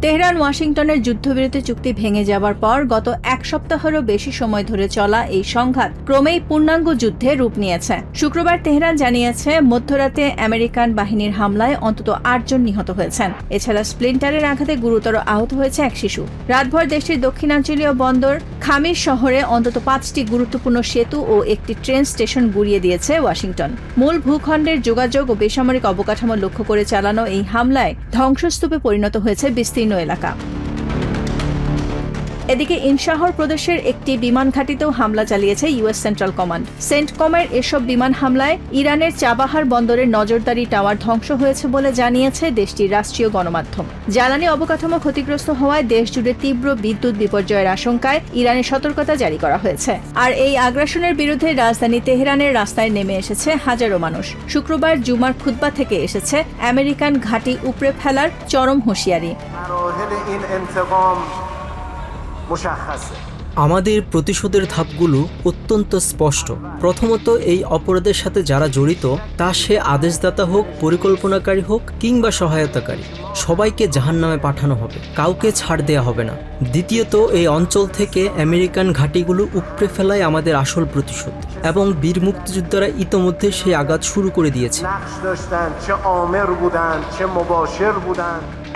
Tehran ওয়াশিংটনের যুদ্ধবিরতি চুক্তি ভেঙে যাবার পর গত এক সপ্তাহেরও বেশি সময় ধরে চলা এই সংঘাত ক্রমেই পূর্ণাঙ্গ যুদ্ধে রূপ নিয়েছে। শুক্রবার তেহরান জানিয়েছে মধ্যরাতে আমেরিকান বাহিনীর হামলায় অন্তত ৮ জন নিহত হয়েছেন। এছাড়া স্প্লিন্টারের আঘাতে গুরুতর আহত হয়েছে এক শিশু। রাতভর দেশটির দক্ষিণাঞ্চলীয় বন্দর খামির শহরে অন্তত ৫টি গুরুত্বপূর্ণ সেতু ও একটি ট্রেন স্টেশন গুড়িয়ে দিয়েছে ওয়াশিংটন। মূল ভূখণ্ডের যোগাযোগ ও বেসামরিক অবকাঠামো লক্ষ্য করে চালানো এই হামলায় ধ্বংসস্তূপে পরিণত হয়েছে বিস্তীর্ণ এলাকা। এদিকে ইনশাহর প্রদেশের একটি বিমান ঘাঁটিতেও হামলা চালিয়েছে ইউএস সেন্ট্রাল কমান্ড। সেন্টকমের এসব বিমান হামলায় ইরানের চাবাহার বন্দরের নজরদারি টাওয়ার ধ্বংস হয়েছে বলে জানিয়েছে দেশটির রাষ্ট্রীয় গণমাধ্যম। জ্বালানি অবকাঠামো ক্ষতিগ্রস্ত হওয়ায় দেশজুড়ে তীব্র বিদ্যুৎ বিপর্যয়ের আশঙ্কায় ইরানের সতর্কতা জারি করা হয়েছে। আর এই আগ্রাসনের বিরুদ্ধে রাজধানী তেহরানের রাস্তায় নেমে এসেছে হাজারো মানুষ। শুক্রবার জুমার খুতবা থেকে এসেছে আমেরিকান ঘাঁটি উপড়ে ফেলার চরম হুঁশিয়ারি। আমাদের প্রতিশোধের ধাপগুলো অত্যন্ত স্পষ্ট। প্রথমত, এই অপরাধের সাথে যারা জড়িত, তা সে আদেশদাতা হোক, পরিকল্পনাকারী হোক কিংবা সহায়তাকারী, সবাইকে জাহান্নামে পাঠানো হবে, কাউকে ছাড় দেয়া হবে না। দ্বিতীয়ত, এই অঞ্চল থেকে আমেরিকান ঘাঁটিগুলো উপড়ে ফেলায় আমাদের আসল প্রতিশোধ, এবং বীর মুক্তিযোদ্ধারা ইতোমধ্যে সেই আঘাত শুরু করে দিয়েছে।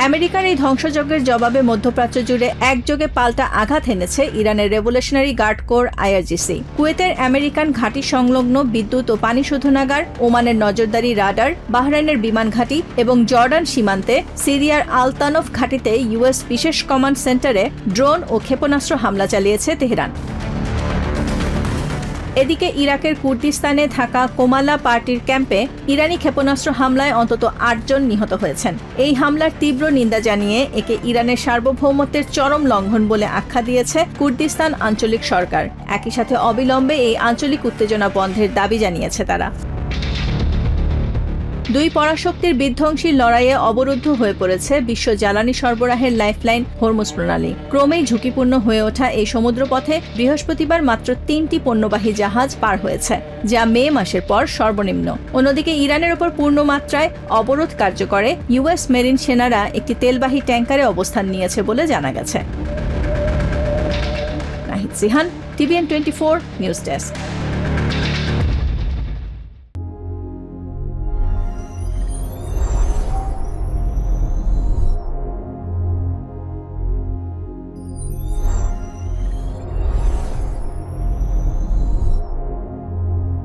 আমেরিকার এই ধ্বংসযজ্ঞের জবাবে মধ্যপ্রাচ্য জুড়ে একযোগে পাল্টা আঘাত এনেছে ইরানের রেভলিউশনারি গার্ড কোর আইআরজিসি। কুয়েতের আমেরিকান ঘাঁটি সংলগ্ন বিদ্যুৎ ও পানি শোধনাগার, ওমানের নজরদারি রাডার, বাহরাইনের বিমান ঘাঁটি এবং জর্ডান সীমান্তে সিরিয়ার আল-তানফ ঘাঁটিতে ইউএস বিশেষ কমান্ড সেন্টারে ড্রোন ও ক্ষেপণাস্ত্র হামলা চালিয়েছে তেহরান। এদিকে ইরাকের কুর্দিস্তানে থাকা কোমালা পার্টির ক্যাম্পে ইরানি ক্ষেপণাস্ত্র হামলায় অন্তত ৮ জন নিহত হয়েছেন। এই হামলার তীব্র নিন্দা জানিয়ে একে ইরানের সার্বভৌমত্বের চরম লঙ্ঘন বলে আখ্যা দিয়েছে কুর্দিস্তান আঞ্চলিক সরকার। একই সাথে অবিলম্বে এই আঞ্চলিক উত্তেজনা বন্ধের দাবি জানিয়েছে তারা। দুই পরাশক্তির বিধ্বংসী লড়াইয়ে অবরুদ্ধ হয়ে পড়েছে বিশ্ব জ্বালানি সরবরাহের লাইফলাইন হরমুজ প্রণালী। ক্রমেই ঝুঁকিপূর্ণ হয়ে ওঠা এই সমুদ্রপথে বৃহস্পতিবার মাত্র 3টি পণ্যবাহী জাহাজ পার হয়েছে, যা মে মাসের পর সর্বনিম্ন। অন্যদিকে ইরানের ওপর পূর্ণমাত্রায় অবরোধ কার্যকরে ইউএস মেরিন সেনারা একটি তেলবাহী ট্যাঙ্কারে অবস্থান নিয়েছে বলে জানা গেছে। Nahid Sihan, TVN24 news desk.